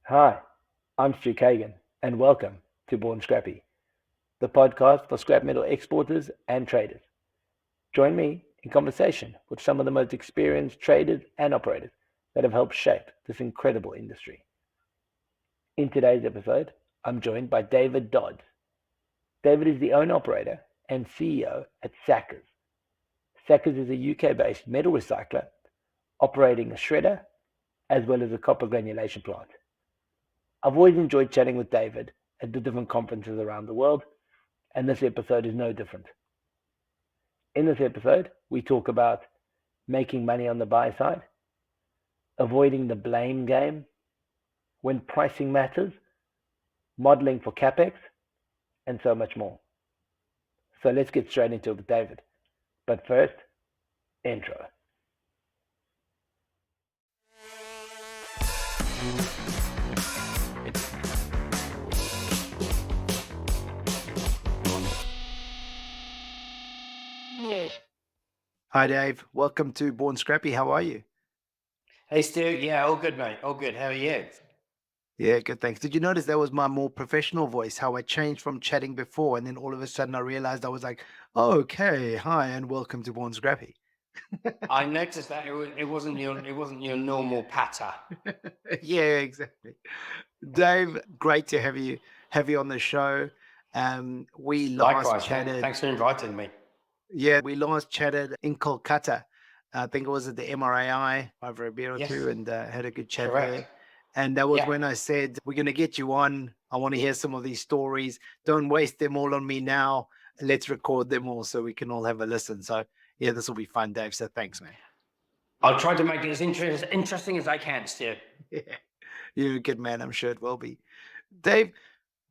Hi, I'm Stu Kagan, and welcome to Born Scrappy, the podcast for scrap metal exporters and traders. Join me in conversation with some of the most experienced traders and operators that have helped shape this incredible industry. In today's episode, I'm joined by David Dodds. David is the owner operator and CEO at Sackers. Sackers is a UK-based metal recycler operating a shredder as well as a copper granulation plant. I've always enjoyed chatting with David at the different conferences around the world, and this episode is no different. In this episode, we talk about making money on the buy side, avoiding the blame game, when pricing matters, modeling for capex, and so much more. So let's get straight into it with David. But first, intro. Hi, Dave. Welcome to Born Scrappy. How are you? Hey, Stu. Yeah, all good, mate. All good. How are you? Yeah, good, thanks. Did you notice that was my more professional voice, how I changed from chatting before, and then all of a sudden I realized I was like, oh, okay, hi, and welcome to Born Scrappy. I noticed that it wasn't your normal patter. Yeah, exactly. Dave, great to have you on the show. We last Likewise. chatted. Thanks for inviting me. Yeah, we last chatted in Kolkata. I think it was at the MRAI over a beer or Yes, two, and had a good chat correct. there. And that was Yeah. when I said, we're going to get you on. I want to hear some of these stories. Don't waste them all on me now. Let's record them all so we can all have a listen. So, yeah, this will be fun, Dave. So, thanks, man. I'll try to make it as interesting as I can, Stu. Yeah, you're a good man. I'm sure it will be. Dave,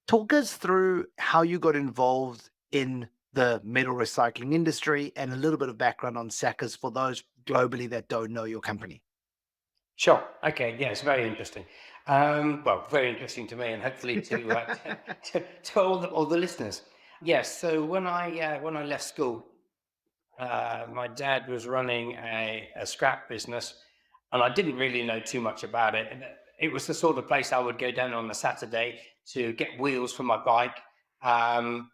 talk us through how you got involved in the metal recycling industry and a little bit of background on Sackers for those globally that don't know your company. Sure. Okay. Yeah, it's very interesting. Well, very interesting to me, and hopefully to all the listeners. Yes. So when I left school, my dad was running a scrap business, and I didn't really know too much about it. And it was the sort of place I would go down on a Saturday to get wheels for my bike,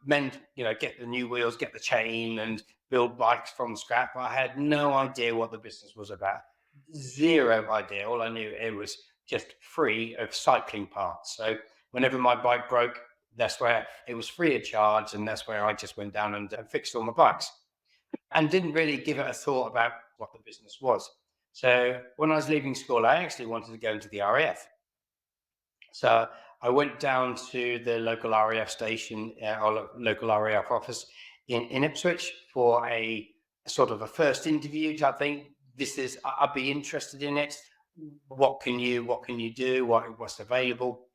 mend, get the new wheels, get the chain, and build bikes from scrap. I had no idea what the business was about. Zero idea. All I knew, it was just free of cycling parts. So whenever my bike broke, that's where it was free of charge, and that's where I just went down and fixed all my bikes and didn't really give it a thought about what the business was. So when I was leaving school, I actually wanted to go into the RAF. So I went down to the local RAF station or local RAF office in Ipswich for a sort of a first interview. I think I'd be interested in it. What can you do? What's available?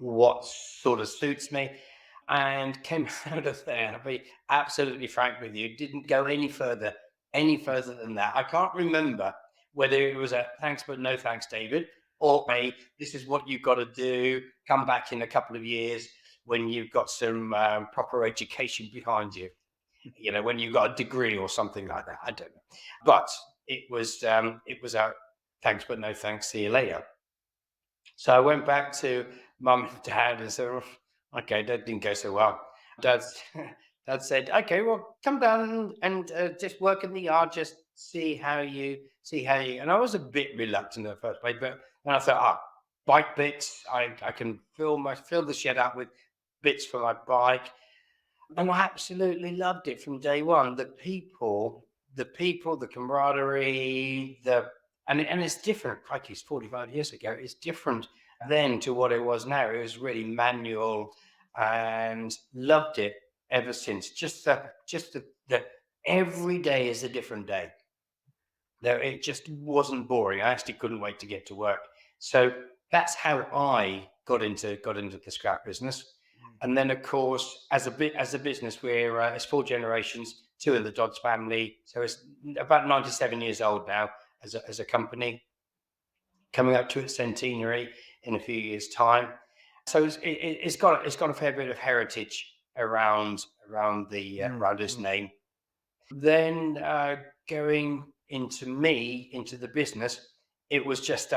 What sort of suits me? And came out of there, and I'll be absolutely frank with you, didn't go any further than that. I can't remember whether it was a thanks but no thanks, David, or a this is what you've got to do, come back in a couple of years when you've got some proper education behind you, when you've got a degree or something like that. I don't know. But it was a thanks but no thanks, see you later. So I went back to mum and dad and said, "Oh, okay, that didn't go so well." Dad, dad said, "Okay, well, come down and just work in the yard, just see how you." And I was a bit reluctant at first, but then I thought, bike bits, I can fill the shed up with bits for my bike, and I absolutely loved it from day one. The camaraderie, and it's different. Crikey, it's 45 years ago. It's different then to what it was now. It was really manual, and loved it ever since. The every day is a different day. There, it just wasn't boring. I actually couldn't wait to get to work. So that's how I got into the scrap business. And then, of course, as a business, it's four generations, two of the Dodds family. So it's about 97 years old now as a company, coming up to its centenary in a few years' time. So it's got a fair bit of heritage around this name. Then going into the business, it was just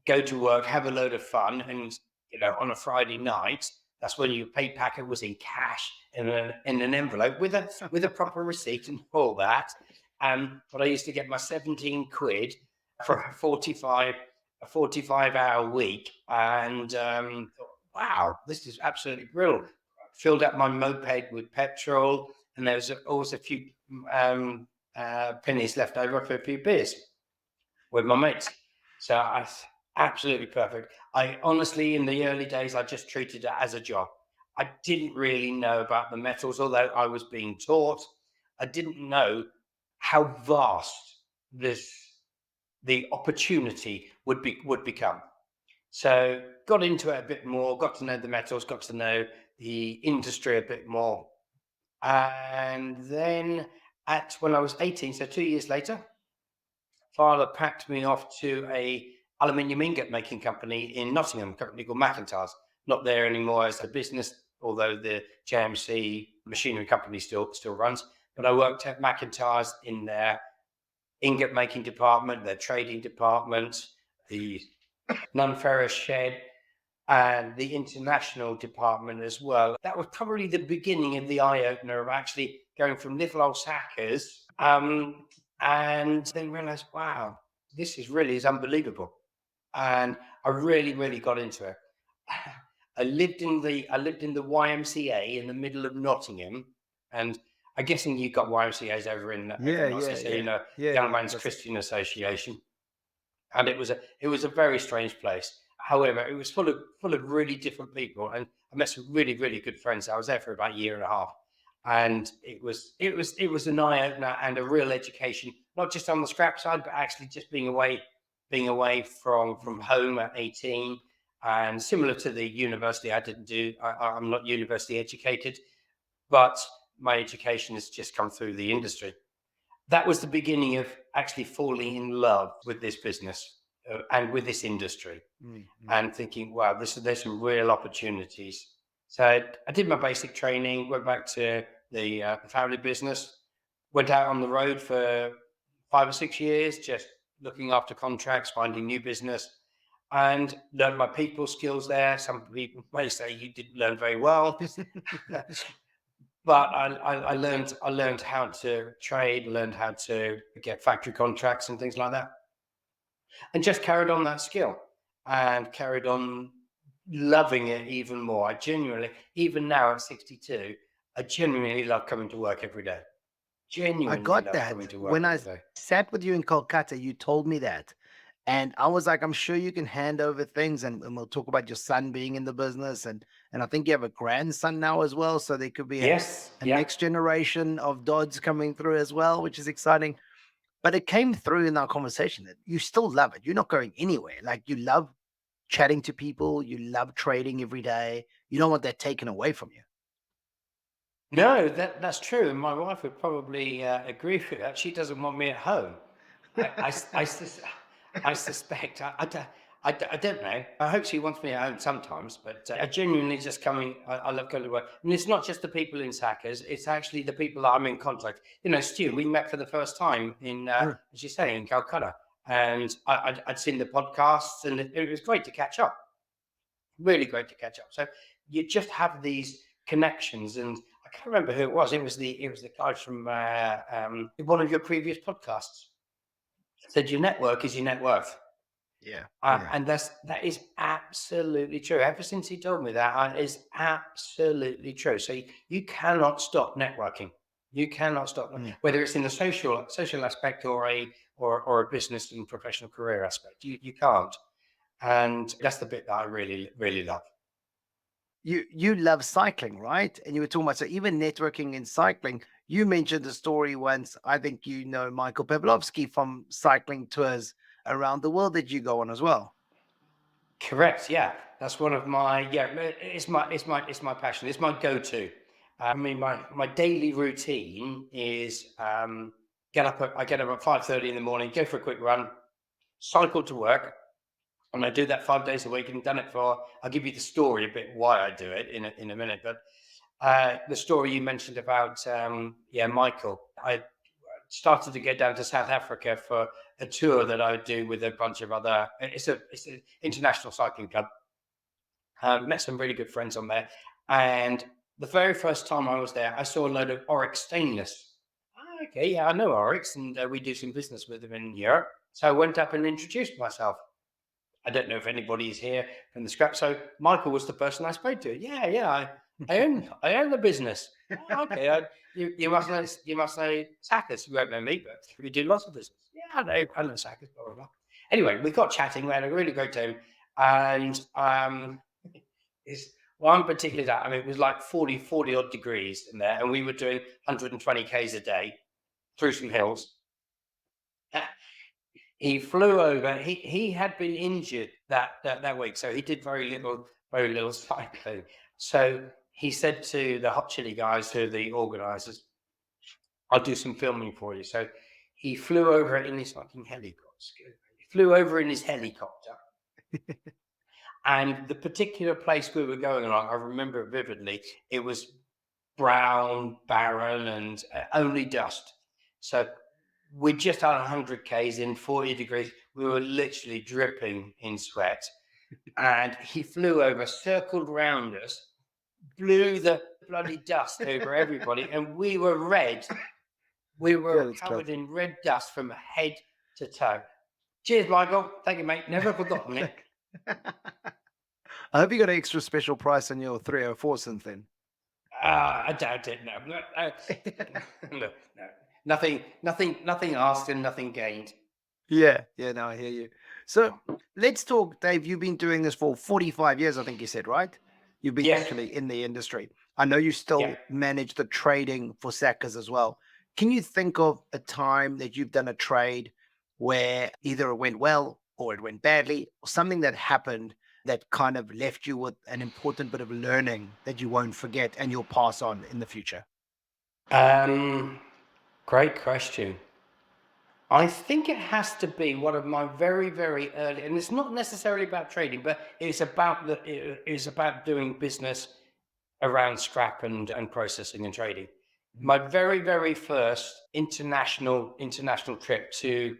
go to work, have a load of fun, and on a Friday night, that's when your pay packet was in cash in an envelope with a proper receipt and all that. But I used to get my 17 quid for a 45-hour week, and wow, this is absolutely brilliant. Filled up my moped with petrol, and there was always a few pennies left over for a few beers with my mates. So absolutely perfect. I honestly, in the early days, I just treated it as a job. I didn't really know about the metals, although I was being taught. I didn't know how vast the opportunity would become. So got into it a bit more, got to know the metals, got to know the industry a bit more. And then when I was 18, so 2 years later, father packed me off to a aluminium ingot making company in Nottingham, a company called McIntyre's. Not there anymore as a business, although the JMC machinery company still runs. But I worked at McIntyre's in their ingot making department, their trading department, the non-ferrous shed, and the international department as well. That was probably the beginning of the eye-opener of actually going from little old Sackers, and then realized, wow, this is unbelievable. And I really, really got into it. I lived in the YMCA in the middle of Nottingham, and I'm guessing you've got YMCA's over in Nottingham, so Young Man's Christian Association. And it was a very strange place. However, it was full of really different people, and I met some really, really good friends. I was there for about a year and a half, and it was an eye opener and a real education, not just on the scrap side, but actually just being away from home at 18. And similar to the university, I'm not university educated, but my education has just come through the industry. That was the beginning of actually falling in love with this business and with this industry, and thinking, wow, there's some real opportunities. So I did my basic training, went back to the family business, went out on the road for 5 or 6 years, just looking after contracts, finding new business, and learned my people skills there. Some people may say you didn't learn very well. But I learned how to trade, learned how to get factory contracts and things like that, and just carried on that skill and carried on loving it even more. I genuinely, even now at 62, I genuinely love coming to work every day. I got that. When I sat with you in Kolkata, you told me that. And I was like, I'm sure you can hand over things, and we'll talk about your son being in the business. And I think you have a grandson now as well. So there could be a next generation of Dodds coming through as well, which is exciting. But it came through in our conversation that you still love it. You're not going anywhere. Like, you love chatting to people. You love trading every day. You don't want that taken away from you. No, that's true. And my wife would probably agree with that. She doesn't want me at home. I suspect. I don't know. I hope she wants me at home sometimes, but I genuinely just I love going to work. And it's not just the people in Sackers, it's actually the people that I'm in contact. Stu, we met for the first time in, as you say, in Calcutta. And I'd seen the podcasts, and it was great to catch up. Really great to catch up. So you just have these connections, and I can't remember who it was. It was the guy from one of your previous podcasts. Said your network is your net worth. Yeah. And that is absolutely true. Ever since he told me that, is absolutely true. So you cannot stop networking. You cannot stop, whether it's in the social aspect or a business and professional career aspect. You can't. And that's the bit that I really, really love. You love cycling, right? And you were talking about, so even networking in cycling, you mentioned a story once. I think Michael Pavlovsky from cycling tours around the world that you go on as well. Correct. Yeah, that's one of my it's my passion. It's my go-to. I mean, my daily routine is I get up at 5:30 in the morning, go for a quick run, cycle to work, and I do that 5 days a week. And done it for. I'll give you the story a bit why I do it in a minute. But the story you mentioned about Michael, I started to get down to South Africa for a tour that I would do with a bunch of other. It's an international cycling club. Met some really good friends on there, and the very first time I was there, I saw a load of Oryx stainless. Okay, yeah, I know Oryx, and we do some business with them in Europe. So I went up and introduced myself. I don't know if anybody is here from the scrap. So Michael was the person I spoke to. Yeah, I own the business. Oh, okay, you must know Sackers. You won't know me, but we do lots of business. Yeah, I know Sackers. Blah blah blah. Anyway, we got chatting. We had a really great time, and it's one particular day. I mean, it was like 40 odd degrees in there, and we were doing 120 k's a day through some hills. He flew over. He had been injured that week, so he did very little cycling. So he said to the Hot Chili guys, who are the organisers, "I'll do some filming for you." So he flew over in his fucking helicopter. He flew over in his helicopter, and the particular place we were going on, I remember it vividly. It was brown, barren, and only dust. So we just had 100 k's in 40 degrees. We were literally dripping in sweat. And he flew over, circled around us, blew the bloody dust over everybody. And we were red. We were covered in red dust from head to toe. Cheers, Michael. Thank you, mate. Never forgotten it. I hope you got an extra special price on your 304 since then. I doubt it. No. Nothing asked and nothing gained. Yeah, no, I hear you. So let's talk, Dave. You've been doing this for 45 years, I think you said, right? You've been actually in the industry. I know you still manage the trading for Sackers as well. Can you think of a time that you've done a trade where either it went well or it went badly, or something that happened that kind of left you with an important bit of learning that you won't forget and you'll pass on in the future? Great question. I think it has to be one of my very, very early, and it's not necessarily about trading, but it's about doing business around scrap and processing and trading. My very, very first international trip to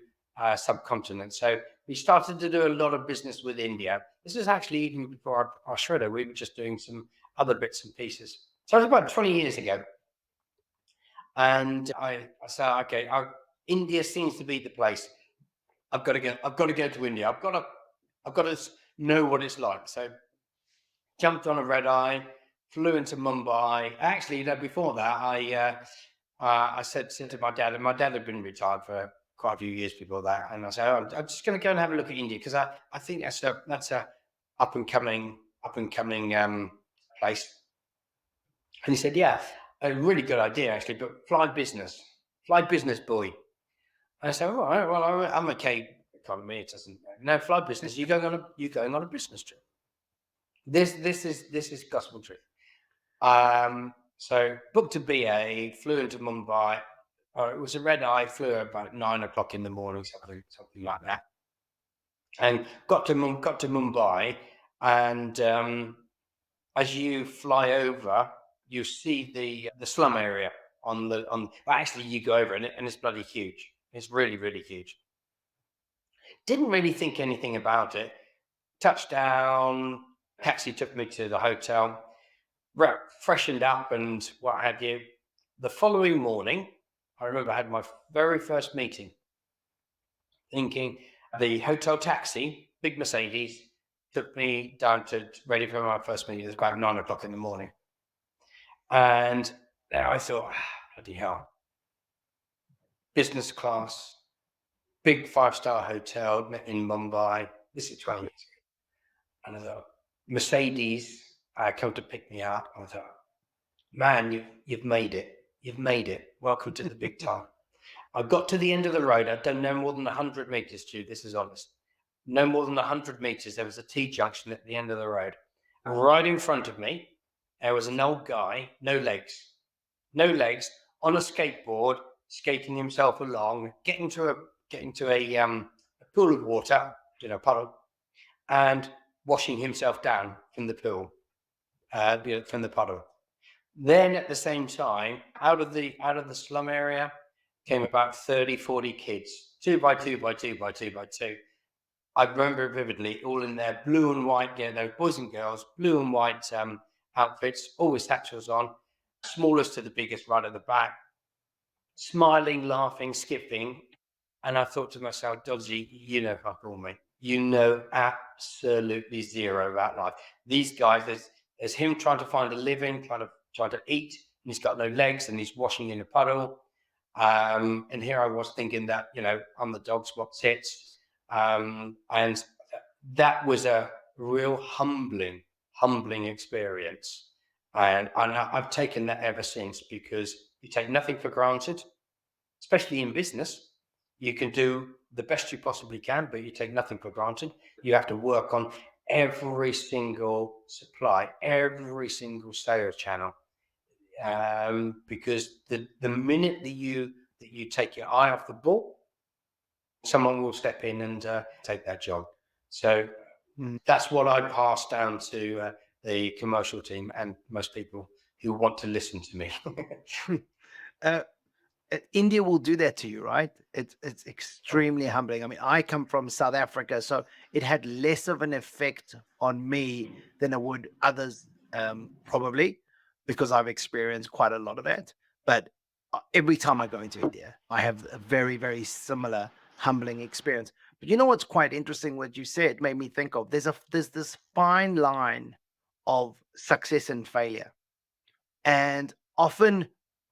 subcontinent. So we started to do a lot of business with India. This is actually even before our shredder. We were just doing some other bits and pieces. So it was about 20 years ago. And I said, okay, India seems to be the place. I've got to go to India. I've got to know what it's like. So jumped on a red eye, flew into Mumbai. Actually, before that, I said to my dad, and my dad had been retired for quite a few years before that, and I said, I'm just going to go and have a look at India because I think that's a up and coming place. And he said, yeah, a really good idea actually, but fly business boy. And I said, all right, well, I'm okay economy. It doesn't no fly business. You're going on a business trip. This is gospel truth. So booked a BA, flew into Mumbai. It was a red eye. Flew about 9 o'clock in the morning, something like that. And got to Mumbai, and as you fly over, you see the slum area well, actually you go over and it's bloody huge. It's really, really huge. Didn't really think anything about it. Touchdown, taxi took me to the hotel, freshened up and what have you. The following morning, I remember I had my very first meeting, thinking the hotel taxi, big Mercedes, took me down to ready for my first meeting. It was about 9 o'clock in the morning. And there I thought, bloody hell. Business class, big 5-star hotel in Mumbai. This is 20 years ago. And I thought, Mercedes come to pick me up. I thought, man, you've made it. You've made it. Welcome to the big time. I got to the end of the road. I'd done no more than 100 meters, Stu. This is honest. No more than 100 meters. There was a T-junction at the end of the road. Right in front of me, there was an old guy, no legs, on a skateboard, skating himself along, getting to a pool of water, puddle, and washing himself down from the pool, from the puddle. Then at the same time, out of the slum area, came about 30, 40 kids, 2 by 2 by 2 by 2 by 2. I remember it vividly, all in their blue and white, those boys and girls, blue and white outfits, always satchels on, smallest to the biggest right at the back, smiling, laughing, skipping. And I thought to myself, Dodgy, you know fuck all, mate. You know absolutely zero about life. These guys, there's him trying to find a living, trying to eat, and he's got no legs, and he's washing in a puddle. And here I was thinking that, I'm the dog spot sits. And that was a real humbling experience. And I've taken that ever since, because you take nothing for granted, especially in business. You can do the best you possibly can, but you take nothing for granted. You have to work on every single supply, every single sales channel, because the minute that you take your eye off the ball, someone will step in and take that job. So that's what I pass down to the commercial team and most people who want to listen to me. India will do that to you, right? It's extremely humbling. I mean, I come from South Africa, so it had less of an effect on me than it would others, probably, because I've experienced quite a lot of that. But every time I go into India, I have a very, very similar humbling experience. But you know what's quite interesting? What you said made me think of there's this fine line of success and failure, and often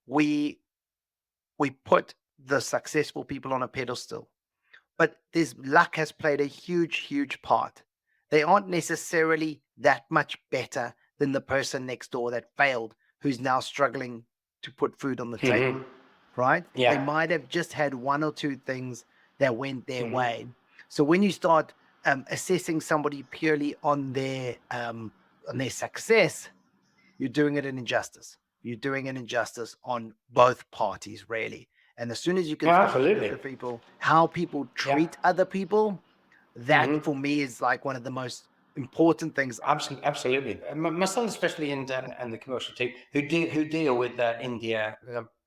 we we put the successful people on a pedestal, but this luck has played a huge part. They aren't necessarily that much better than the person next door that failed, who's now struggling to put food on the table, right? Yeah. They might have just had one or two things that went their way. So when you start assessing somebody purely on their success, you're doing it an injustice. You're doing an injustice on both parties, really. And as soon as you can start absolutely. looking at the people, how people treat other people, that for me is like one of the most important things. Absolutely. My son, especially in the commercial team, who deal with India,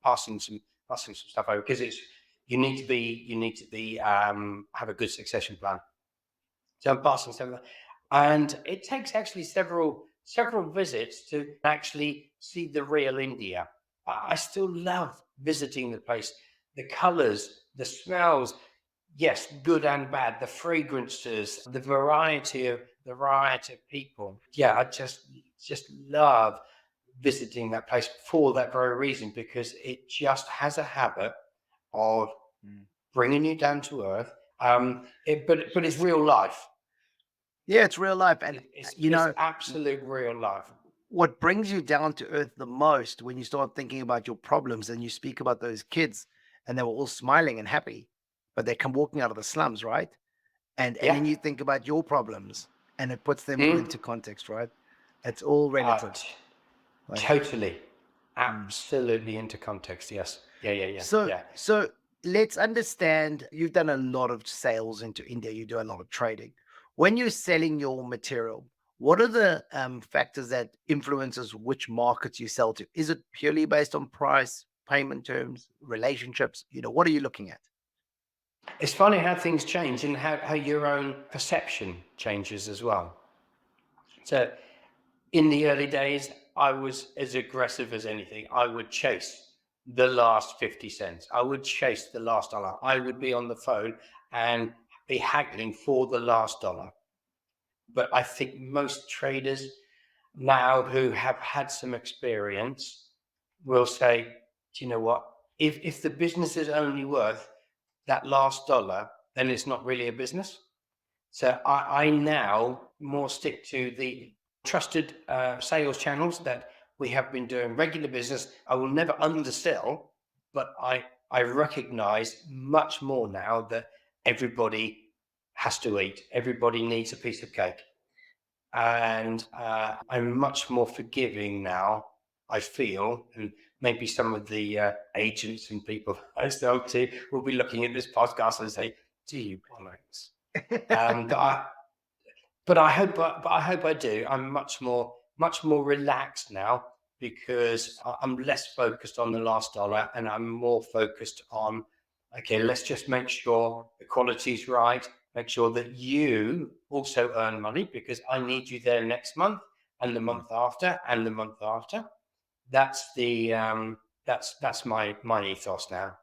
passing some stuff over, because you need to be have a good succession plan. So I'm passing some, and it takes actually several visits to actually see the real India. I still love visiting the place, the colors, the smells, yes, good and bad, the fragrances, the variety of people. Yeah, I just love visiting that place for that very reason, because it just has a habit of bringing you down to earth. But it's real life. Yeah, it's real life. And It's it's absolute real life. What brings you down to earth the most when you start thinking about your problems and you speak about those kids and they were all smiling and happy, but they come walking out of the slums, right? And then you think about your problems and it puts them into context, right? It's all relative. Totally. Absolutely into context. Yes. Yeah. So let's understand, you've done a lot of sales into India, you do a lot of trading. When you're selling your material, what are the factors that influences which markets you sell to? Is it purely based on price, payment terms, relationships? What are you looking at? It's funny how things change and how your own perception changes as well. So in the early days, I was as aggressive as anything. I would chase the last 50 cents. I would chase the last dollar. I would be on the phone and be haggling for the last dollar. But I think most traders now who have had some experience will say, do you know what? If the business is only worth that last dollar, then it's not really a business. So I now more stick to the trusted sales channels that we have been doing regular business. I will never undersell, but I recognize much more now that everybody has to eat. Everybody needs a piece of cake. And I'm much more forgiving now, I feel, and maybe some of the agents and people I sell to will be looking at this podcast and say, "Do you bollocks?" But I hope I do. I'm much more relaxed now, because I'm less focused on the last dollar and I'm more focused on, okay, let's just make sure the quality's right, make sure that you also earn money because I need you there next month and the month after and the month after. That's the that's my ethos now.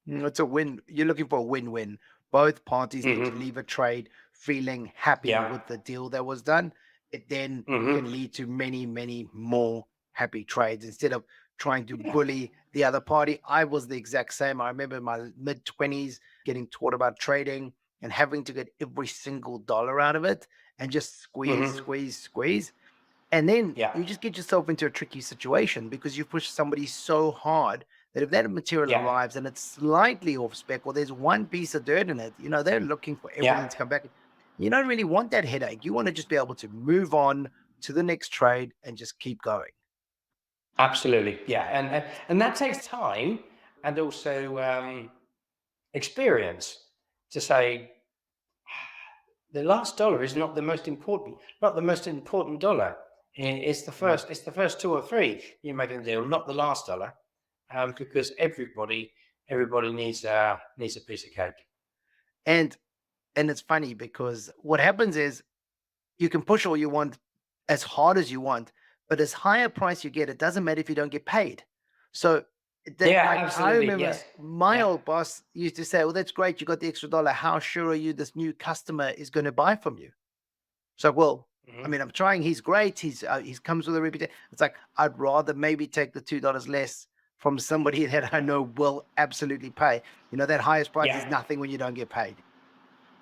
It's a win. You're looking for a win-win. Both parties need to Hmm. leave a trade feeling happy Yeah. with the deal that was done. It then Hmm. can lead to many, many more happy trades instead of trying to bully the other party. I was the exact same. I remember in my mid-20s getting taught about trading and having to get every single dollar out of it and just squeeze, Hmm. squeeze, squeeze. And then Yeah. you just get yourself into a tricky situation because you push somebody so hard that if that material Yeah. arrives and it's slightly off spec or there's one piece of dirt in it, they're looking for everything Yeah. to come back. You don't really want that headache. You want to just be able to move on to the next trade and just keep going. Absolutely. Yeah. And that takes time and also experience to say the last dollar is not the most important, not the most important dollar. It's the Mm. first. It's the first two or three you made a deal, not the last dollar, because everybody needs a piece of cake. And and it's funny because what happens is you can push all you want as hard as you want, but as high a price you get, it doesn't matter if you don't get paid. So that, Yeah, like, I absolutely. remember Yes. my Yeah. old boss used to say, "Well, that's great, you got the extra dollar. How sure are you this new customer is going to buy from you?" So, well, I Hmm. mean, I'm trying. He's great. He's comes with a reputation. It's like I'd rather maybe take the $2 less from somebody that I know will absolutely pay. That highest price is Yeah. nothing when you don't get paid.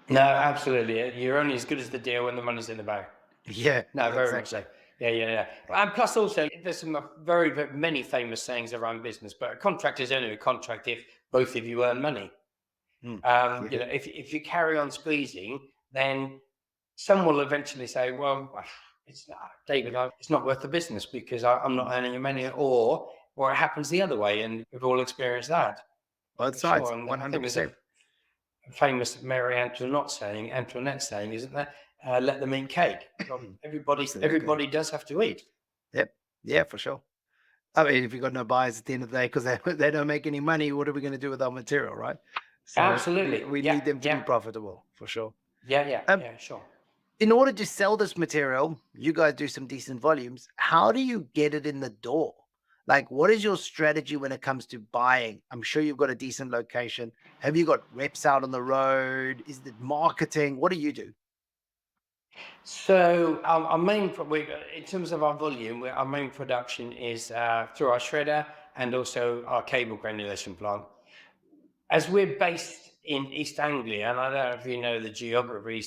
No, absolutely. You're only as good as the deal when the money's in the bank. Yeah, No, very much exactly. so. Yeah, yeah, yeah. And plus, also, there's some very, very many famous sayings around business. But a contract is only a contract if both of you earn money. Mm. You Yeah. know, if you carry on squeezing, then some will eventually say, "Well, it's not, David, it's not worth the business because I'm not earning money," or it happens the other way, and we've all experienced that Both for sides, sure. And I think there's a 100%. famous Mary Antoinette saying, isn't there? Let them eat cake. Well, Absolutely. everybody does have to eat. Yep. Yeah, for sure. I mean, if you've got no buyers at the end of the day because they don't make any money, what are we going to do with our material, right? So we, Absolutely. we Yeah, need them to be yeah, profitable for sure. yeah, yeah, Um, yeah. Sure. in order to sell this material, you guys do some decent volumes. How do you get it in the door? Like, what is your strategy when it comes to buying? I'm sure you've got a decent location. Have you got reps out on the road? Is it marketing? What do you do? So our main, in terms of our volume, our main production is through our shredder and also our cable granulation plant. As we're based in East Anglia, and I don't know if you know the geography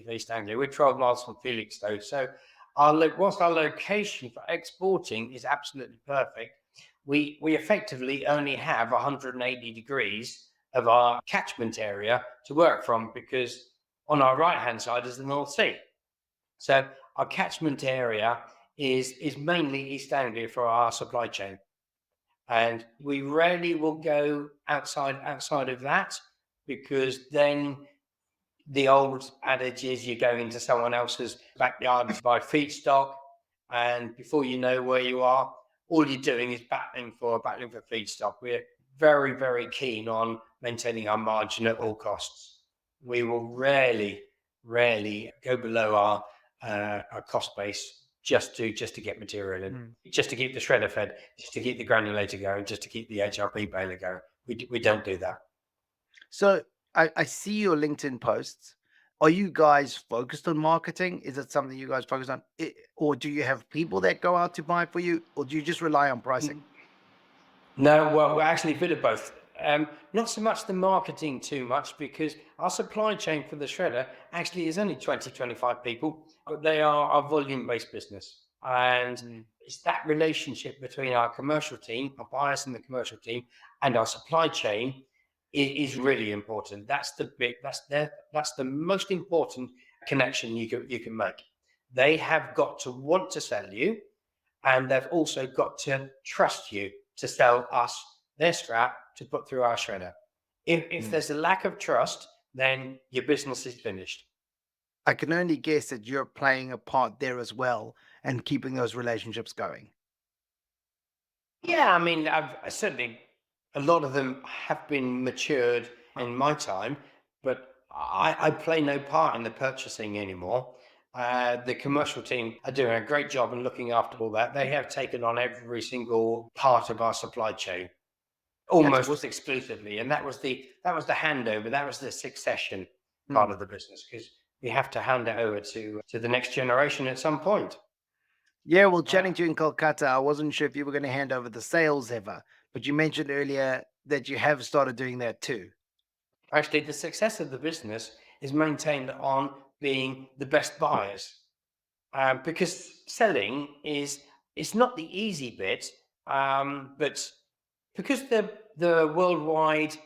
of East Anglia, we're 12 miles from Felixstowe. So whilst our location for exporting is absolutely perfect, we effectively only have 180 degrees of our catchment area to work from because on our right hand side is the North Sea. So our catchment area is mainly East Anglia for our supply chain, and we rarely will go outside of that because then the old adage is you go into someone else's backyard to buy feedstock, and before you know where you are, all you're doing is battling for feedstock. We're very, very keen on maintaining our margin at all costs. We will rarely go below our cost base just to get material in, Mm. just to keep the shredder fed, just to keep the granulator going, just to keep the HRP baler going. We don't do that. So I see your LinkedIn posts. Are you guys focused on marketing? Is it something you guys focus on? Or do you have people that go out to buy for you? Or do you just rely on pricing? No, well, we're actually a bit of both. Not so much the marketing too much because our supply chain for the shredder actually is only 20, 25 people, but they are our volume-based business. And Mm. it's that relationship between our commercial team, our buyers in the commercial team, and our supply chain is really important. That's the most important connection you can make. They have got to want to sell you, and they've also got to trust you to sell us their scrap to put through our shredder. If Mm. there's a lack of trust, then your business is finished. I can only guess that you're playing a part there as well and keeping those relationships going. Yeah, I mean, certainly a lot of them have been matured in my time, but I play no part in the purchasing anymore. The commercial team are doing a great job in looking after all that. They have taken on every single part of our supply chain, That's almost awesome. exclusively, and that was the handover, that was the succession part Hmm. of the business, because we have to hand it over to the next generation at some point. Yeah, well, Uh, chatting to you in Kolkata, I wasn't sure if you were going to hand over the sales ever, but you mentioned earlier that you have started doing that too. Actually, the success of the business is maintained on being the best buyers, because selling is it's not the easy bit, but because the worldwide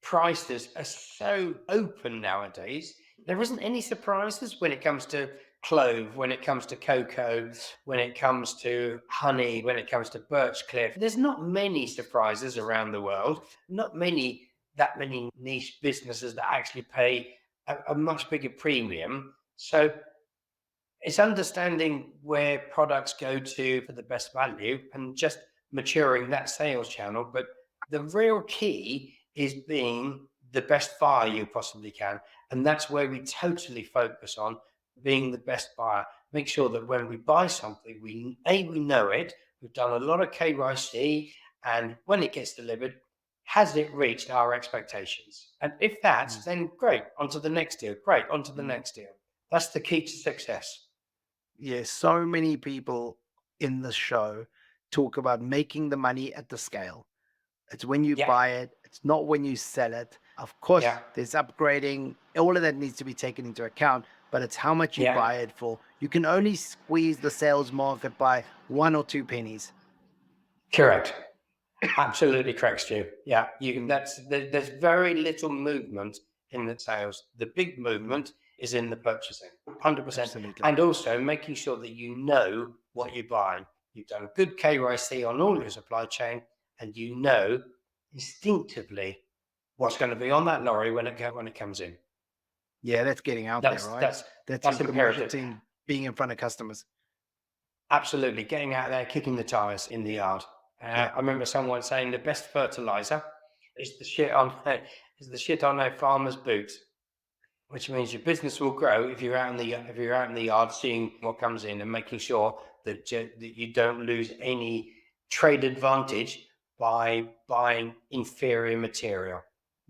prices are so open nowadays, there isn't any surprises when it comes to clove, when it comes to cocoa, when it comes to honey, when it comes to birch cliff. There's not many surprises around the world, not many niche businesses that actually pay a much bigger premium. So it's understanding where products go to for the best value and just maturing that sales channel. But the real key is being the best buyer you possibly can. And that's where we totally focus on being the best buyer. Make sure that when we buy something, we know it. We've done a lot of KYC, and when it gets delivered, has it reached our expectations? And if that's, Mm, then great, on to the next deal. Great, on to the mm. next deal. That's the key to success. Yeah, so many people in the show talk about making the money at the scale. It's when you Yeah, buy it, it's not when you sell it. Of yeah, course, there's upgrading, all of that needs to be taken into account, but it's how much you yeah. buy it for. You can only squeeze the sales market by one or two pennies. Correct. Absolutely correct, Stu. Yeah, you can. Mm, There's very little movement in the sales. The big mm, movement is in the purchasing, 100%, absolutely. and also making sure that you know what you're buying. You've done a good KYC on all your supply chain, and you know instinctively what's going to be on that lorry when it comes in. Yeah, that's getting out there, That's right? that's That's your that's commercial imperative. team being in front of customers. Absolutely, getting out there, kicking the tires in the yard. Yeah. I remember someone saying the best fertilizer is the shit on is the shit on a farmer's boot, which means your business will grow if you're out in the yard, seeing what comes in and making sure that you don't lose any trade advantage by buying inferior material.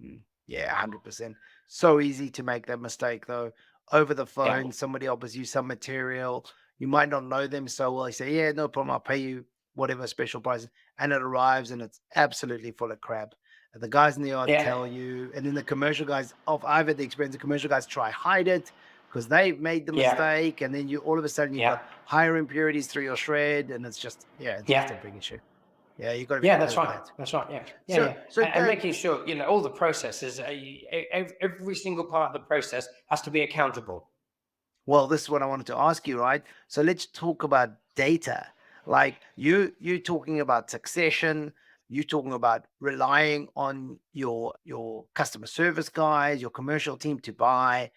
Mm, yeah, 100%. So easy to make that mistake, though. Over the Yeah, phone, somebody offers you some material. You might not know them so well. You say, yeah, no problem. I'll pay you whatever special price. And it arrives and it's absolutely full of crap. And the guys in the yard yeah, tell you. And then the commercial guys, I've had the experience, the commercial guys try hide it because they've made the yeah, mistake. And then you all of a sudden you've yeah, got higher impurities through your shred. And it's just, yeah, it's just yeah. a big issue. Yeah, you've got to be Yeah, that's careful with right. that. That's right. Yeah, yeah, So, yeah. so And Dave, making sure all the processes, every single part of the process has to be accountable. well, this is what I wanted to ask you, right? So let's talk about data. Like you talking about succession, you talking about relying on your customer service guys, your commercial team to buy.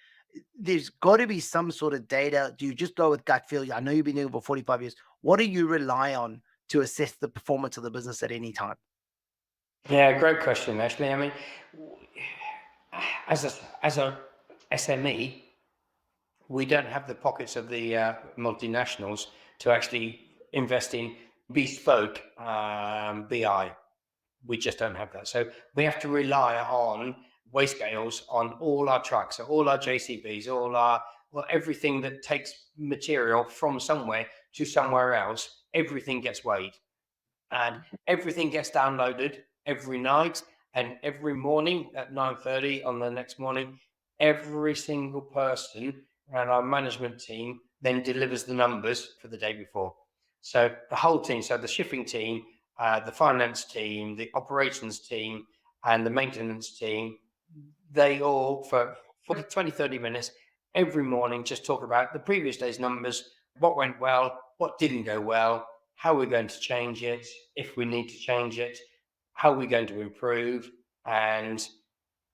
There's got to be some sort of data. Do you just go with gut feel? I know you've been doing it for 45 years. What do you rely on to assess the performance of the business at any time? Yeah, great question. Actually, I mean, as a SME, we don't have the pockets of the multinationals to actually invest in bespoke BI. We just don't have that. So we have to rely on weigh scales on all our trucks, so all our JCBs, everything that takes material from somewhere to somewhere else. Everything gets weighed, and everything gets downloaded every night, and every morning at 9:30 on the next morning, every single person and our management team then delivers the numbers for the day before. So the whole team, so the shipping team, the finance team, the operations team, and the maintenance team, they all for 40, 20, 30 minutes every morning just talk about the previous day's numbers, what went well, what didn't go well, how we're going to change it, if we need to change it, how we're going to improve, and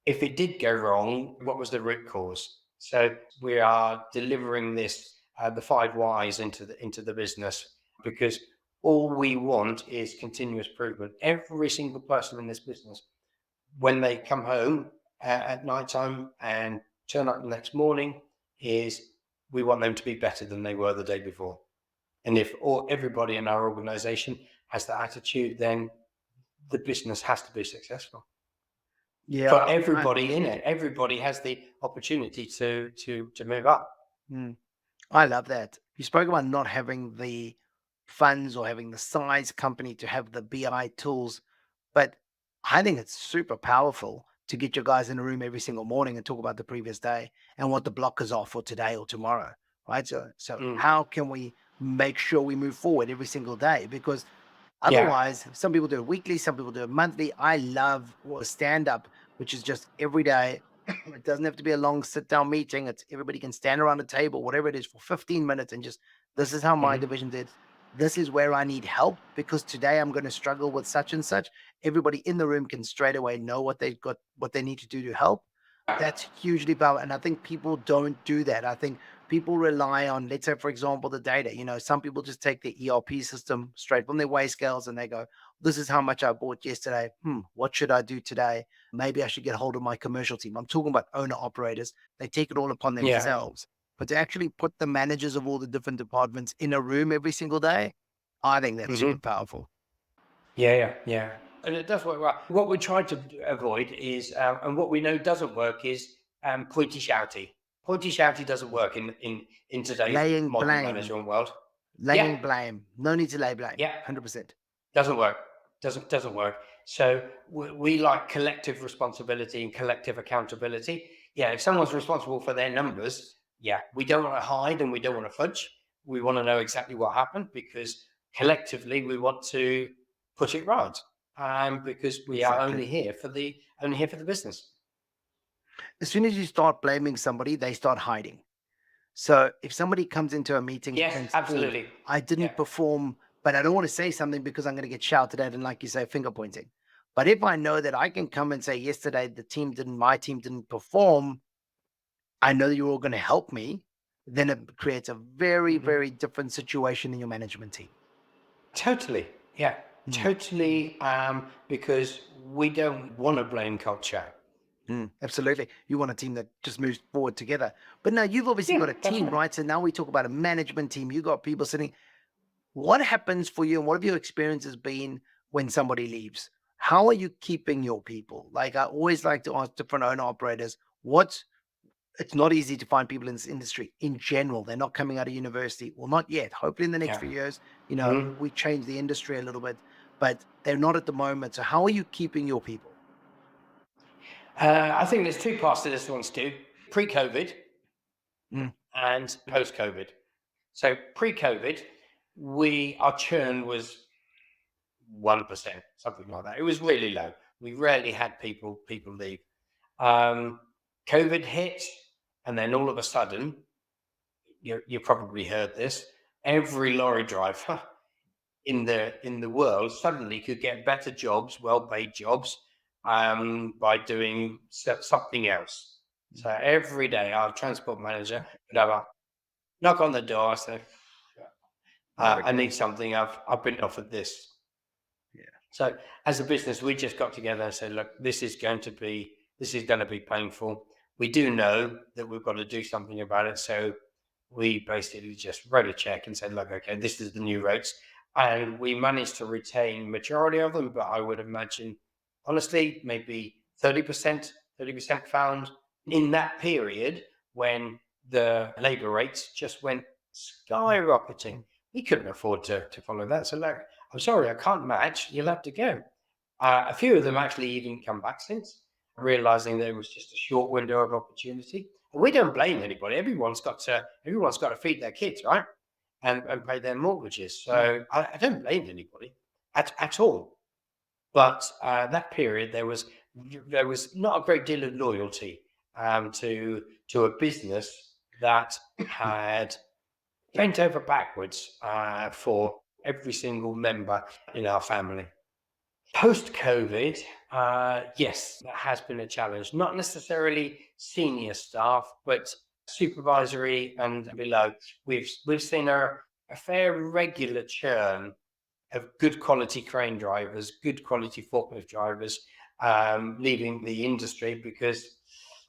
if it did go wrong, what was the root cause? So we are delivering this, the five whys into the business, because All we want is continuous improvement. Every single person in this business, when they come home at night time and turn up the next morning, we want them to be better than they were the day before. And if everybody in our organization has that attitude, then the business has to be successful. Yeah, For everybody in it, everybody has the opportunity to move up. I love that. You spoke about not having the funds or having the size company to have the BI tools, but I think it's super powerful to get your guys in a room every single morning and talk about the previous day and what the blockers are for today or tomorrow, right? So how can we make sure we move forward every single day? Because otherwise, some people do it weekly, some people do it monthly. I love stand up, which is just every day. It doesn't have to be a long sit down meeting. It's everybody can stand around a table, whatever it is, for 15 minutes and just, this is how my division did. This is where I need help because today I'm going to struggle with such and such. Everybody in the room can straight away know what they've got, what they need to do to help. That's hugely powerful. And I think people don't do that. I think people rely on, let's say, for example, the data. Some people just take the ERP system straight from their weigh scales and they go, this is how much I bought yesterday. What should I do today? Maybe I should get hold of my commercial team. I'm talking about owner operators. They take it all upon themselves. But to actually put the managers of all the different departments in a room every single day, I think that's super powerful. Yeah. And it does work well. What we try to avoid is, and what we know doesn't work is pointy shouty. Pointy shouty doesn't work in today's Laying modern blame. management world. Laying blame. No need to lay blame. Yeah. 100%. Doesn't work. Doesn't work. So we like collective responsibility and collective accountability. Yeah, if someone's responsible for their numbers, we don't want to hide and we don't want to fudge. We want to know exactly what happened because collectively we want to put it right. Because we are only here for the business. As soon as you start blaming somebody, they start hiding. So if somebody comes into a meeting and Yes, absolutely. I didn't perform, but I don't want to say something because I'm going to get shouted at and, like you say, finger pointing. But if I know that I can come and say, yesterday my team didn't perform, I know that you're all going to help me, then it creates a very, very different situation in your management team. Totally. Yeah. Totally. Because we don't want to blame culture. Absolutely. You want a team that just moves forward together. But now you've obviously got a team, right? So now we talk about a management team. You got people sitting. What happens for you and what have your experiences been when somebody leaves? How are you keeping your people? Like I always like to ask different owner operators, it's not easy to find people in this industry in general. They're not coming out of university. Well, not yet. Hopefully in the next few years, we change the industry a little bit, but they're not at the moment. So how are you keeping your people? I think there's two parts to this one, Stu. Pre-COVID and post-COVID. So pre-COVID, our churn was 1%, something like that. It was really low. We rarely had people leave. COVID hit, and then all of a sudden, you probably heard this. Every lorry driver in the world suddenly could get better jobs, well-paid jobs, by doing something else. So every day, our transport manager would have a knock on the door, say, I need something. I've been offered this. Yeah. So as a business, we just got together and said, look, this is going to be painful. We do know that we've got to do something about it. So we basically just wrote a check and said, look, okay, this is the new rates. And we managed to retain majority of them, but I would imagine, honestly, maybe 30% found in that period when the labor rates just went skyrocketing. We couldn't afford to follow that. So look, I'm sorry, I can't match. You'll have to go. A few of them actually even come back since, realizing there was just a short window of opportunity. And we don't blame anybody. Everyone's got to feed their kids, right? And pay their mortgages. So I don't blame anybody at all. But that period, there was not a great deal of loyalty to a business that had bent over backwards for every single member in our family. Post-COVID, yes, that has been a challenge. Not necessarily senior staff, but supervisory and below. We've seen a fair regular churn of good quality crane drivers, good quality forklift drivers leaving the industry because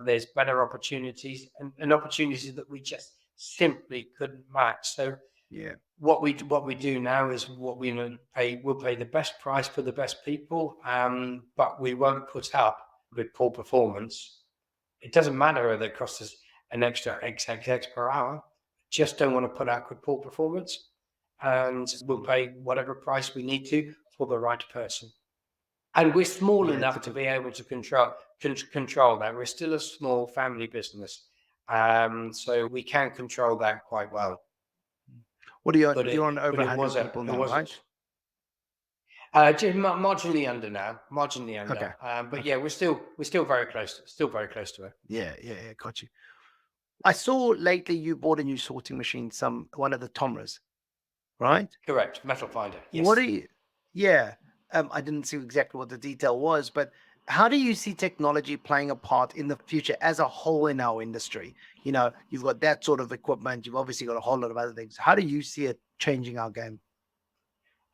there's better opportunities and opportunities that we just simply couldn't match. So Yeah. what we do now is what we'll pay the best price for the best people, but we won't put up with poor performance. It doesn't matter whether it costs us an extra XXX per hour. Just don't want to put out with poor performance, and we'll pay whatever price we need to for the right person. And we're small enough to be able to control that. We're still a small family business, so we can control that quite well. What are you on? But You're on over it 100 was a, people it now, was right? just marginally under now, marginally under. Okay. But yeah, we're still very close, to it. Yeah, got you. I saw lately you bought a new sorting machine, one of the Tomras, right? Correct, metal finder. Yes. What are you? Yeah, I didn't see exactly what the detail was, but how do you see technology playing a part in the future as a whole in our industry? You know, you've got that sort of equipment. You've obviously got a whole lot of other things. How do you see it changing our game?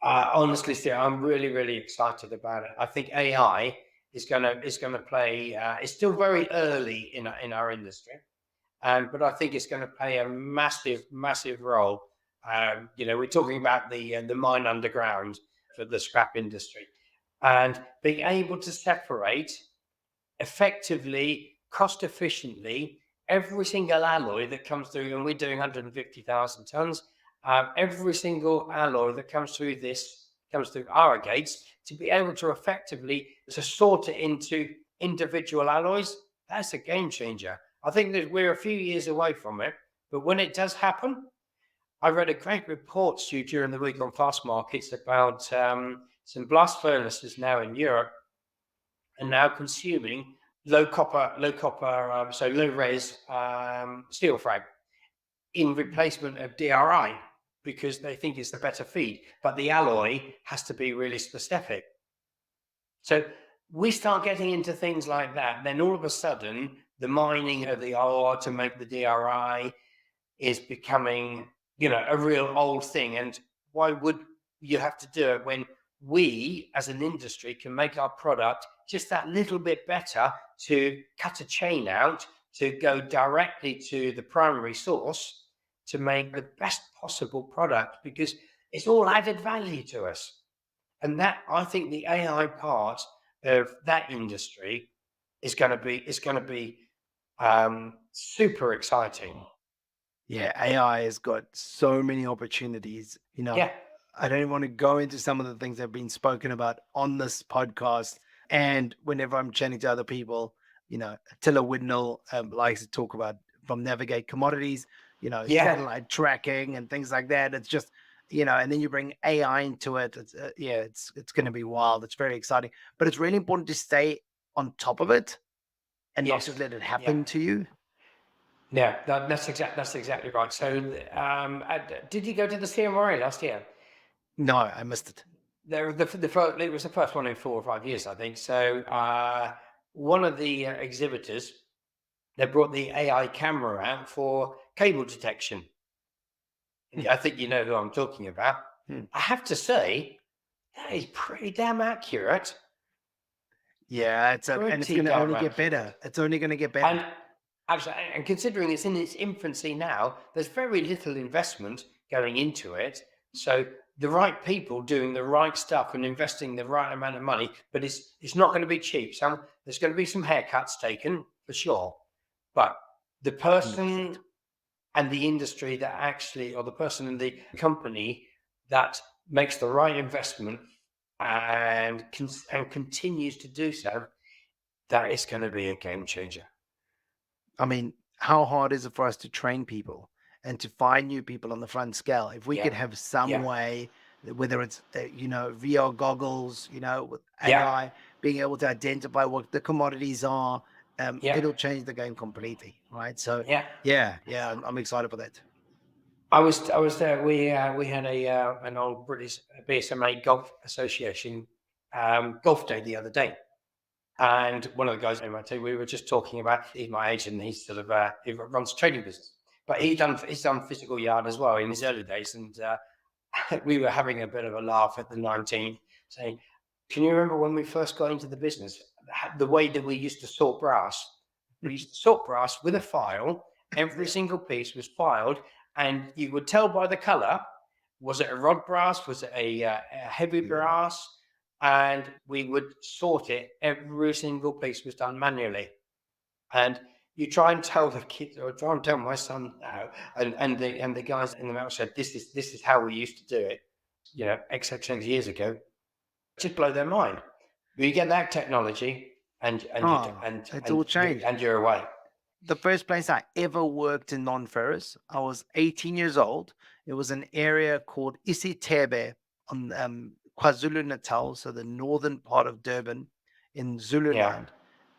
Honestly, Steve, I'm really excited about it. I think AI is gonna play. It's still very early in our industry, but I think it's going to play a massive role. We're talking about the mine underground for the scrap industry, and being able to separate effectively, cost efficiently, every single alloy that comes through, and we're doing 150,000 tons. Every single alloy that comes through our gates, to be able to effectively to sort it into individual alloys, that's a game changer. I think that we're a few years away from it, but when it does happen, I read a great report, Stu, during the week on Fast Markets about some blast furnaces now in Europe and now consuming low copper, so low res steel frame in replacement of DRI because they think it's the better feed, but the alloy has to be really specific. So we start getting into things like that, then all of a sudden the mining of the ore to make the DRI is becoming, a real old thing. And why would you have to do it when we as an industry can make our product just that little bit better to cut a chain out, to go directly to the primary source to make the best possible product, because it's all added value to us. And that, I think the AI part of that industry is going to be super exciting. Yeah, AI has got so many opportunities. Yeah. I don't want to go into some of the things that have been spoken about on this podcast. And whenever I'm chatting to other people, Attila Widnall likes to talk about from Navigate Commodities, satellite tracking and things like that. It's just, and then you bring AI into it. It's going to be wild. It's very exciting, but it's really important to stay on top of it and not just let it happen to you. Yeah, that's exactly right. So, did you go to the CMRA last year? No, I missed it. It was the first one in 4 or 5 years, I think. So, one of the exhibitors, they brought the AI camera out for cable detection. I think you know who I'm talking about. I have to say, that is pretty damn accurate. Yeah, and it's going to only get better. It's only going to get better. And considering it's in its infancy now, there's very little investment going into it. So the right people doing the right stuff and investing the right amount of money, but it's not going to be cheap. So there's going to be some haircuts taken for sure. But the person and the industry that actually, or the person in the company that makes the right investment and continues to do so, that is going to be a game changer. I mean, how hard is it for us to train people and to find new people on the front scale? If we could have some way, whether it's, VR goggles, with AI, being able to identify what the commodities are, it'll change the game completely, right? So, I'm excited for that. I was there. We had an old British BSMA Golf Association golf day the other day. And one of the guys in my team, we were just talking about, he's my age and he's sort of, he runs a trading business, but he's done physical yard as well in his early days. And we were having a bit of a laugh at the 19th, saying, "Can you remember when we first got into the business? The way that we used to sort brass. We used to sort brass with a file. Every single piece was filed, and you would tell by the color. Was it a rod brass? Was it a heavy brass? And we would sort it. Every single piece was done manually. And you try and tell the kids, or try and tell my son now, and the guys in the mouth said, this is how we used to do it, XXX years ago. Just blow their mind. But you get that technology, and It's all changed. and you're away. The first place I ever worked in non-ferrous, I was 18 years old. It was an area called Isitebe on KwaZulu-Natal, so the northern part of Durban in Zululand.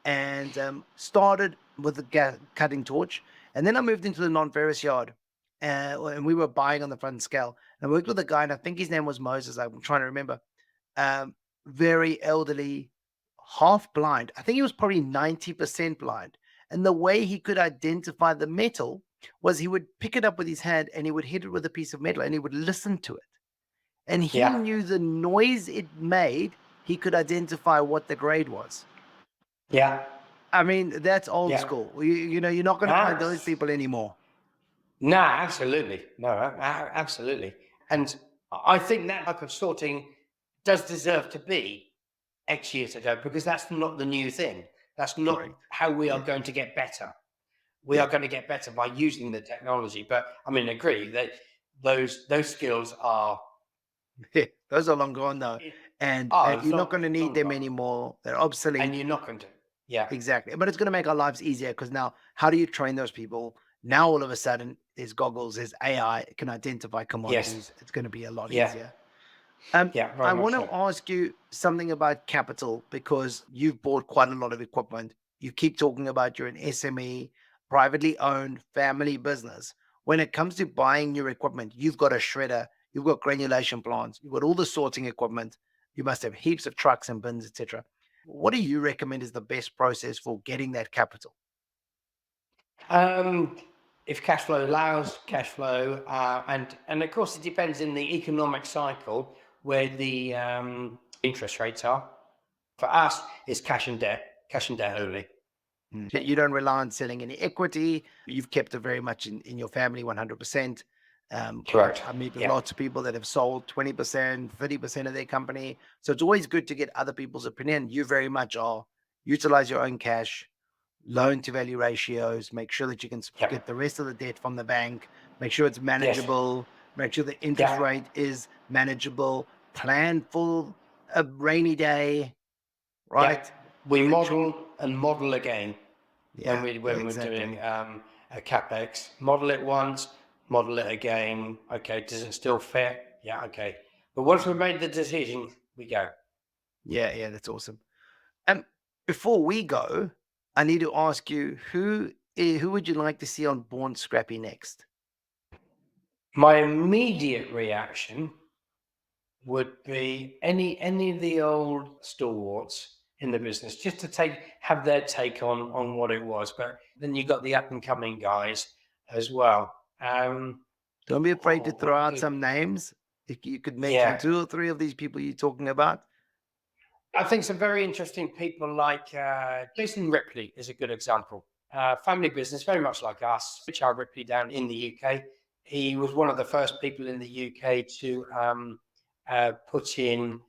And started with the cutting torch. And then I moved into the non-ferrous yard. And we were buying on the front scale. And I worked with a guy, and I think his name was Moses. I'm trying to remember. Very elderly, half blind. I think he was probably 90% blind. And the way he could identify the metal was he would pick it up with his hand and he would hit it with a piece of metal and he would listen to it. And he knew the noise it made. He could identify what the grade was. Yeah. I mean, that's old school. You're not going to find those people anymore. No, absolutely. No, absolutely. And I think that type of sorting does deserve to be X years ago, because that's not the new thing. That's not how we are going to get better. We are going to get better by using the technology. But I mean, agree that those skills are... those are long gone now. And you're not going to need them anymore. They're obsolete. And you're not going to. Yeah. Exactly. But it's going to make our lives easier, because now, how do you train those people? Now, all of a sudden, there's goggles, there's AI, it can identify commodities. Yes. It's going to be a lot easier. I want to ask you something about capital, because you've bought quite a lot of equipment. You keep talking about you're an SME, privately owned, family business. When it comes to buying new equipment, you've got a shredder, you've got granulation plants, you've got all the sorting equipment. You must have heaps of trucks and bins, etc. What do you recommend is the best process for getting that capital? If cash flow allows, cash flow, and of course it depends in the economic cycle where the interest rates are. For us, it's cash and debt only. You don't rely on selling any equity. You've kept it very much in your family, 100%. Correct. I meet with lots of people that have sold 20%, 30% of their company. So it's always good to get other people's opinion. You very much are. Utilize your own cash, loan to value ratios, make sure that you can get the rest of the debt from the bank, make sure it's manageable, make sure the interest rate is manageable, plan for a rainy day, right? Yeah. We model again when we're doing a capex. Model it once, model it again. Okay, does it still fit? Yeah, okay. But once we've made the decision, we go. Yeah, that's awesome. Before we go, I need to ask you, who would you like to see on Born Scrappy next? My immediate reaction would be any of the old stalwarts in the business, just to have their take on what it was. But then you got the up and coming guys as well. Don't be afraid to throw out some names. If you could mention 2 or 3 of these people you're talking about. I think some very interesting people like Jason Ripley is a good example. Family business, very much like us. Richard Ripley down in the UK. He was one of the first people in the UK to put in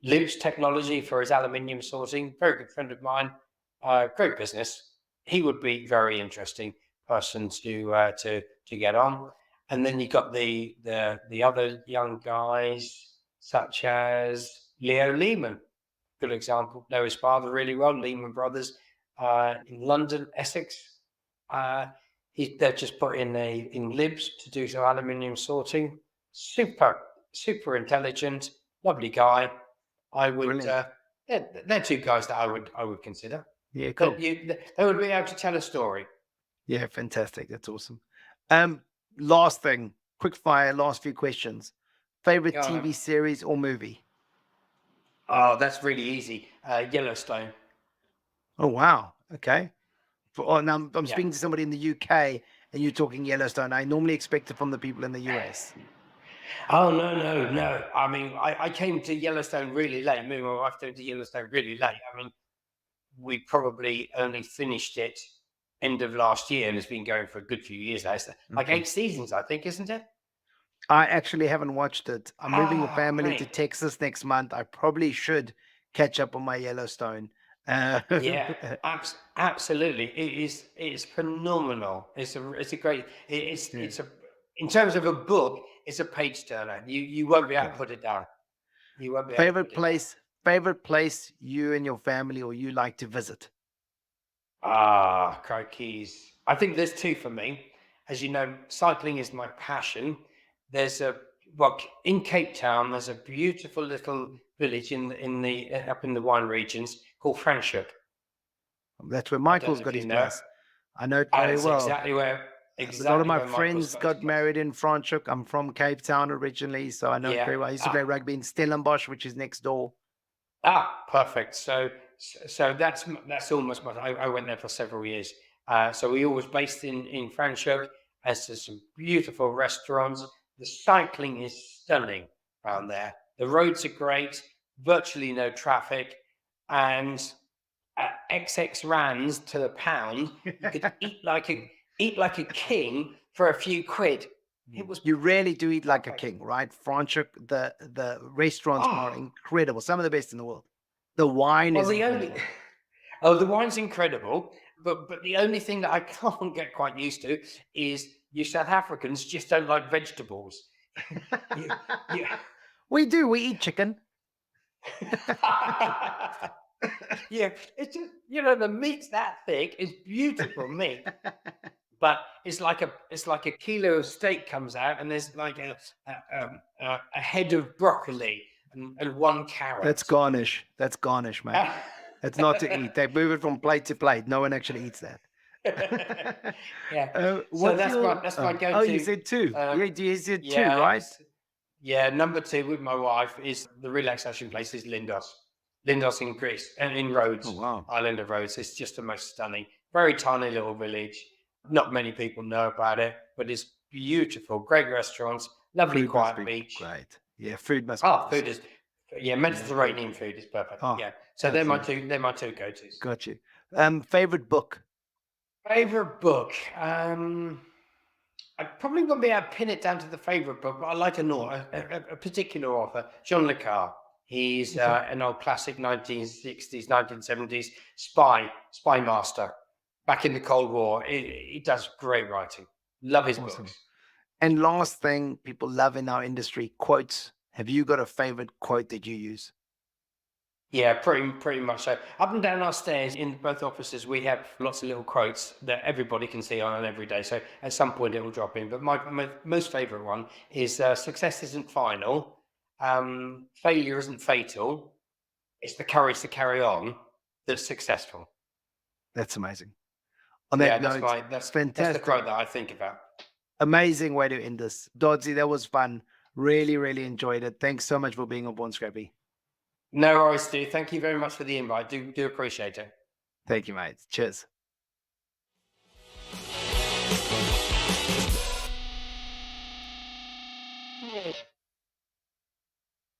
loops technology for his aluminium sorting. Very good friend of mine. Great business. He would be very interesting person to get on. And then you got the other young guys such as Leo Lehman, good example. Know his father really well, Lehman Brothers, in London, Essex. They've just put in Libs to do some aluminium sorting. Super intelligent, lovely guy. I would. They're 2 guys that I would consider. Yeah, cool. They would be able to tell a story. Yeah, fantastic. That's awesome. Last thing, quick fire. Last few questions. Favorite TV series or movie? Oh, that's really easy. Yellowstone. Oh, wow. Okay. Now I'm speaking to somebody in the UK and you're talking Yellowstone. I normally expect it from the people in the US. Oh, no. I mean, I came to Yellowstone really late. Me and my wife came to Yellowstone really late. I mean, we probably only finished it end of last year, and it's been going for a good few years now. It's like Okay. 8 seasons, I think, isn't it? I actually haven't watched it. I'm moving a Ah, family to mate. Texas next month. I probably should catch up on my Yellowstone. Uh, Yeah, absolutely. It's phenomenal. It's a great. yeah. It's a in terms of a book, it's a page turner. You won't be able to Okay. put it down. You won't be able to Favorite put it down. place, favorite place you and your family or you like to visit? Ah, crikeys. I think there's two for me. As you know, cycling is my passion. There's a well in Cape Town. There's a beautiful little village in the up in the wine regions called Franschhoek. That's where I don't Michael's know got if you his know. place. I know it And very it's well. A lot of exactly my where Michael's friends got his got place. married in Franschhoek. I'm from Cape Town originally, so I know it Yeah. very well. I used to play rugby in Stellenbosch, which is next door. Perfect. So that's almost my. I went there for several years. So we always based in Franschhoek. There's some beautiful restaurants. The cycling is stunning around there. The roads are great. Virtually no traffic, and XX rands to the pound. You could eat like a king for a few quid. It was You really do eat like a perfect. king, right? Franschhoek, the restaurants are Oh, incredible. Some of the best in the world. The wine well, is the only incredible. oh, the wine's incredible, but the only thing that I can't get quite used to is you South Africans just don't like vegetables. You, you, We do. We eat chicken. yeah, it's just the meat's that thick. It's beautiful meat, but it's like a kilo of steak comes out, and there's like a head of broccoli and one That's carrot. garnish. That's garnish, mate. It's not to eat. They move it from plate to plate. No one actually eats that. Yeah. So What's your? that's my Oh, you go-to. said two. Uh, Yeah, you said two, yeah, right? yeah. Number two with my wife is the relaxation place is Lindos. Lindos in Greece and in Oh Rhodes, wow. Island of Rhodes. It's just the most stunning, very tiny little village. Not many people know about it, but it's beautiful. Great restaurants, lovely Food must quiet be beach. great. Yeah, food must be Ah, food awesome. is yeah, Mediterranean food is perfect. Oh, Yeah. So absolutely. they're my two go-tos. Got you. Favorite book? Favorite book. I probably won't be able to pin it down to the favorite book, but I like a particular author, John Le Carre. He's Okay. an old classic 1960s, 1970s spy master. Back in the Cold War, he does great writing. Love his Awesome. books. And last thing people love in our industry, quotes. Have you got a favorite quote that you use? Yeah, pretty much so. Up and down our stairs in both offices, we have lots of little quotes that everybody can see on every day. So at some point it will drop in. But my most favourite one is success isn't final, failure isn't fatal. It's the courage to carry on that's successful. That's amazing. On Yeah, that note, that's the fantastic. quote that I think about. Amazing way to end this. Dodsy, that was fun. Really, really enjoyed it. Thanks so much for being on Born Scrappy. No worries, Stu. Thank you very much for the invite. Do appreciate it. Thank you, mate. Cheers.